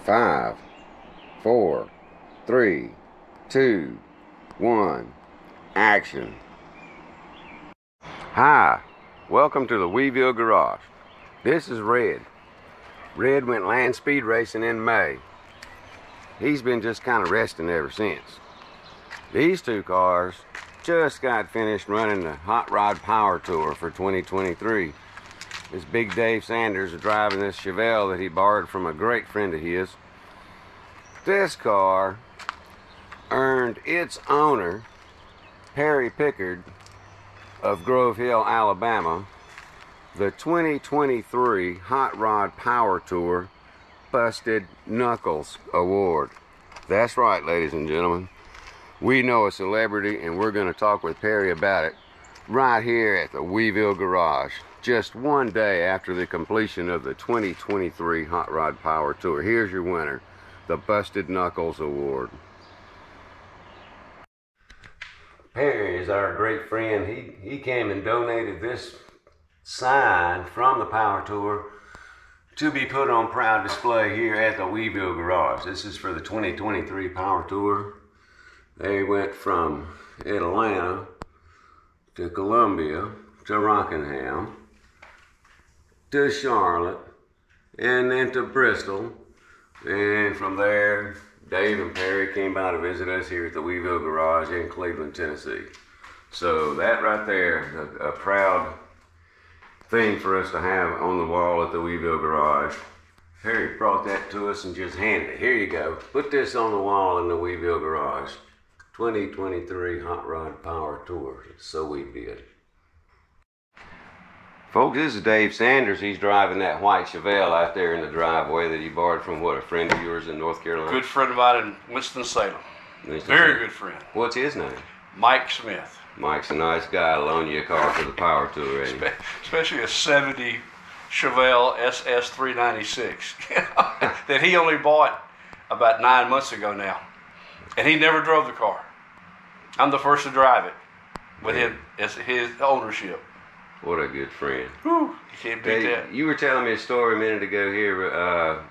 5, 4, 3, 2, 1, action. Hi, welcome to the Weeville Garage. This is Red. Red went land speed racing in May. He's been just kind of resting ever since. These two cars just got finished running the Hot Rod Power Tour for 2023. This Big Dave Sanders is driving this Chevelle that he borrowed from a great friend of his. This car earned its owner, Perry Pickard of Grove Hill, Alabama, the 2023 Hot Rod Power Tour Busted Knuckles Award. That's right, ladies and gentlemen. We know a celebrity, and we're going to talk with Perry about it right here at the Weeville Garage, just one day after the completion of the 2023 Hot Rod Power Tour. Here's your winner, the Busted Knuckles Award. Perry is our great friend. He came and donated this sign from the Power Tour to be put on proud display here at the Weeville Garage. This is for the 2023 Power Tour. They went from Atlanta to Columbia to Rockingham to Charlotte and then to Bristol, and from there Dave and Perry came by to visit us here at the Weeville Garage in Cleveland, Tennessee. So that right there, a proud thing for us to have on the wall at the Weeville Garage. Perry brought that to us and just handed it. Here you go. Put this on the wall in the Weeville Garage. 2023 Hot Rod Power Tour. So we did. Folks, this is Dave Sanders. He's driving that white Chevelle out there in the driveway that he borrowed from, what, a friend of yours in North Carolina? Good friend of mine in Winston-Salem. Very good friend. What's his name? Mike Smith. Mike's a nice guy. I'll loan you a car for the Power Tour, ain't he? Especially a 70 Chevelle SS 396 that he only bought about 9 months ago now. And he never drove the car. I'm the first to drive it with him as his ownership. What a good friend. Whew, you can't beat that. You were telling me a story a minute ago here.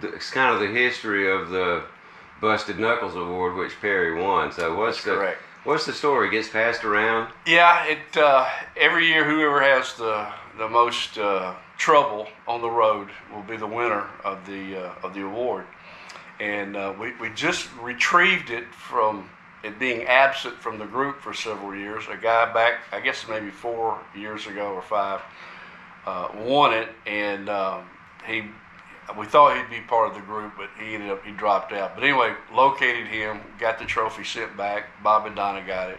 It's kind of the history of the Busted Knuckles Award, which Perry won. So correct. What's the story? It gets passed around? Yeah, every year whoever has the most trouble on the road will be the winner of the award. And we just retrieved it from it being absent from the group for several years. A guy back, I guess maybe 4 years ago or 5, won it, and we thought he'd be part of the group, but he dropped out. But anyway, located him, got the trophy sent back. Bob and Donna got it,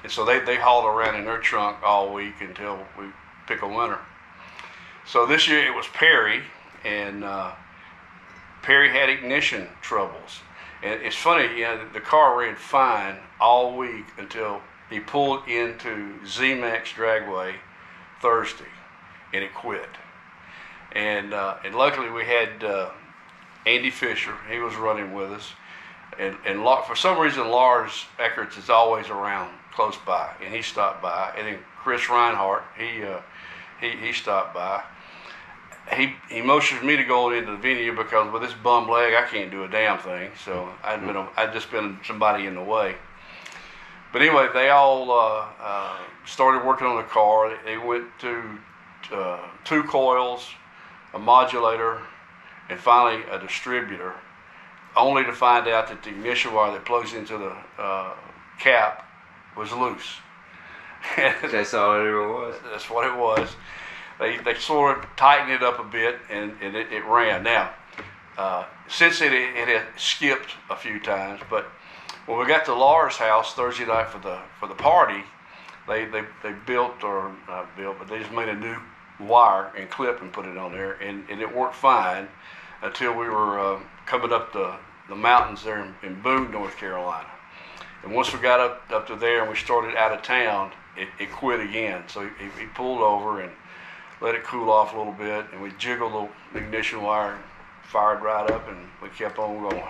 and so they hauled around in their trunk all week until we pick a winner. So this year it was Perry, and Perry had ignition troubles. And it's funny, the car ran fine all week until he pulled into Z-Max Dragway Thursday, and it quit. And luckily we had Andy Fisher. He was running with us. And for some reason, Lars Eckerts is always around close by, and he stopped by. And then Chris Reinhardt, he stopped by. He motioned me to go into the venue because with this bum leg, I can't do a damn thing. So I'd just been somebody in the way. But anyway, they all started working on the car. They went to 2 coils, a modulator, and finally a distributor, only to find out that the ignition wire that plugs into the cap was loose. That's all it ever was? That's what it was. They sort of tightened it up a bit, and it ran. Now, since it had skipped a few times, but when we got to Lars' house Thursday night for the party, they built, or not built, but they just made a new wire and clip and put it on there, and it worked fine until we were coming up the mountains there in Boone, North Carolina. And once we got up to there and we started out of town, it quit again. So he pulled over and let it cool off a little bit, and we jiggled the ignition wire, fired right up, and we kept on going.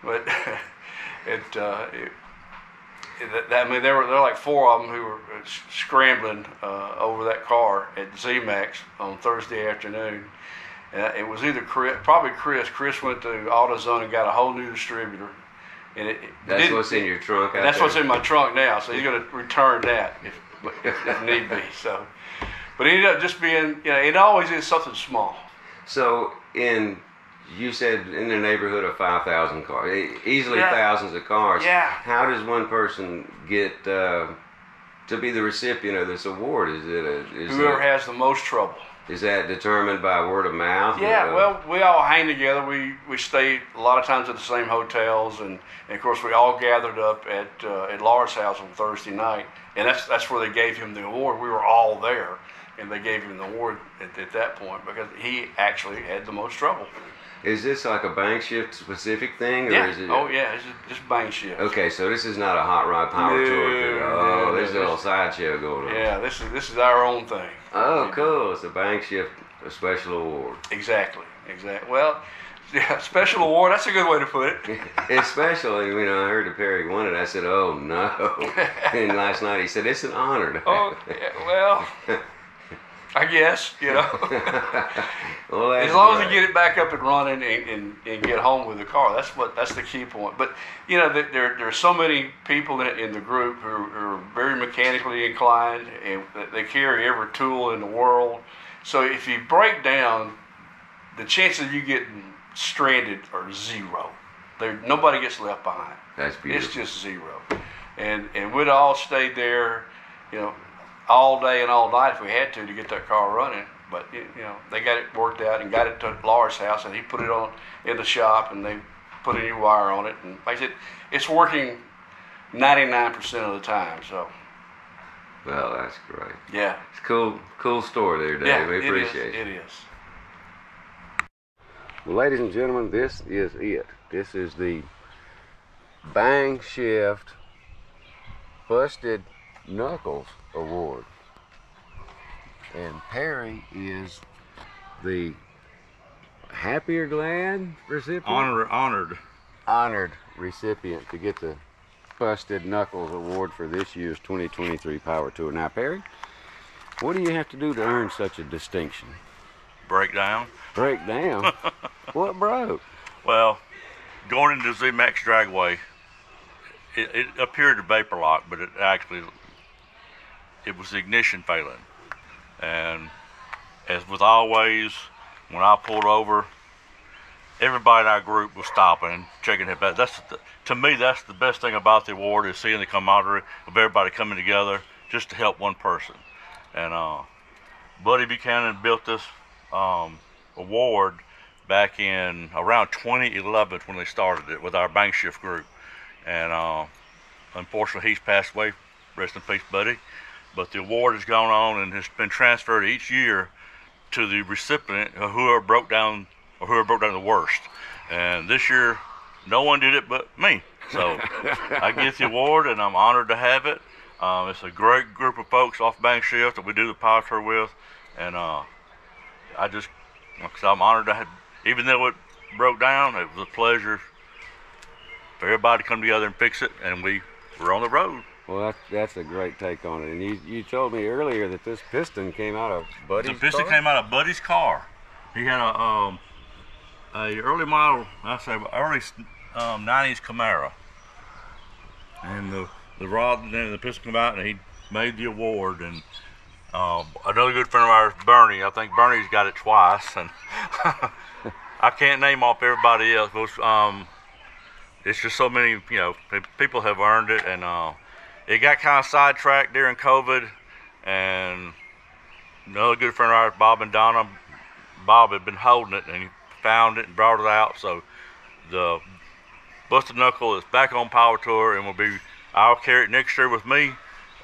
But I mean, there were like 4 of them who were scrambling over that car at Z-Max on Thursday afternoon, It was either Chris, probably Chris. Chris went to AutoZone and got a whole new distributor. And that's what's in your trunk. That's what's in my trunk now. So he's going to return that if need be. So, but it ended up just being, it always is something small. So you said in the neighborhood of 5,000 cars, easily thousands of cars. Yeah. How does one person get to be the recipient of this award? Whoever has the most trouble. Is that determined by word of mouth? Yeah, well, we all hang together. We stay a lot of times at the same hotels, and of course we all gathered up at Laura's house on Thursday night, and that's where they gave him the award. We were all there, and they gave him the award at that point because he actually had the most trouble. Is this like a Bangshift specific thing, or yeah. is it? Oh yeah, it's just Bangshift. Okay, so this is not a hot rod power tour. Oh, there's a little sideshow going on. Yeah, this is our own thing. Oh, cool! It's a Bangshift special award. Exactly. Well, yeah, special award. That's a good way to put it. It's special. I heard that Perry won it. I said, "Oh no!" And last night he said, "It's an honor." Oh, yeah, well. I guess, Well, as long as you get it back up and running and get home with the car, that's the key point. But there are so many people in the group who are very mechanically inclined, and they carry every tool in the world. So if you break down, the chances of you getting stranded are zero. Nobody gets left behind. That's beautiful. It's just zero, and we'd all stayed there, all day and all night if we had to get that car running. But they got it worked out and got it to Laura's house, and he put it on in the shop, and they put a new wire on it, and like I said, it's working 99% of the time. So. Well, that's great. Yeah. It's cool story there, Dave. Yeah, we appreciate it. It is. Well, ladies and gentlemen, this is it. This is the Bangshift Busted Knuckles Award, and Perry is the happy or glad recipient? Honored recipient to get the Busted Knuckles Award for this year's 2023 Power Tour. Now, Perry, what do you have to do to earn such a distinction? Break down. Break down? What broke? Well, going into Z-Max Dragway, it appeared to vapor lock, but it was the ignition failing. And as with always, when I pulled over, everybody in our group was stopping, checking it back. To me, that's the best thing about the award, is seeing the camaraderie of everybody coming together just to help one person. And Buddy Buchanan built this award back in around 2011 when they started it with our Bangshift group. And unfortunately, he's passed away. Rest in peace, Buddy. But the award has gone on and has been transferred each year to the recipient whoever broke down the worst. And this year, no one did it but me. So I get the award, and I'm honored to have it. It's a great group of folks off Bangshift that we do the power tour with, and I'm honored to have. Even though it broke down, it was a pleasure for everybody to come together and fix it, and we were on the road. Well, that's a great take on it. And you told me earlier that this piston came out of Buddy's car? The piston came out of Buddy's car. He had a early model, early 90s Camaro. And the rod and the piston came out, and he made the award. And another good friend of ours, Bernie, I think Bernie's got it twice. And I can't name off everybody else, but it's just so many, people have earned it. And it got kind of sidetracked during COVID, and another good friend of ours, Bob and Donna, Bob had been holding it, and he found it and brought it out. So the Busted Knuckle is back on Power Tour, and I'll carry it next year with me,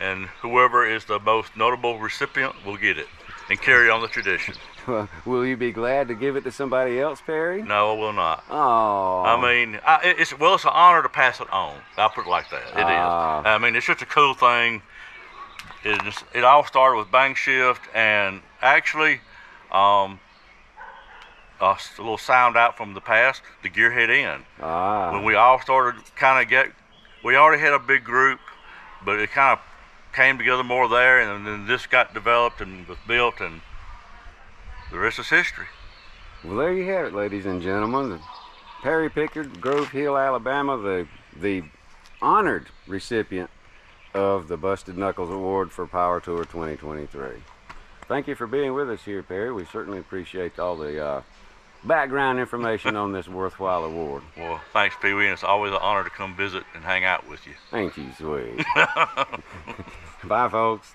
and whoever is the most notable recipient will get it and carry on the tradition. Will you be glad to give it to somebody else, Perry? No, I will not. Oh. I mean, it's an honor to pass it on. I'll put it like that. It is. I mean, it's just a cool thing. It all started with Bangshift, and actually, a little sound out from the past, the Gearhead Inn. When we all started we already had a big group, but it kind of came together more there, and then this got developed and was built, and the rest is history. Well, there you have it, ladies and gentlemen. Perry Pickard, Grove Hill, Alabama, the honored recipient of the Busted Knuckles Award for Power Tour 2023. Thank you for being with us here, Perry. We certainly appreciate all the background information on this worthwhile award. Well, thanks, Pee Wee, and it's always an honor to come visit and hang out with you. Ain't you sweet? Bye, folks.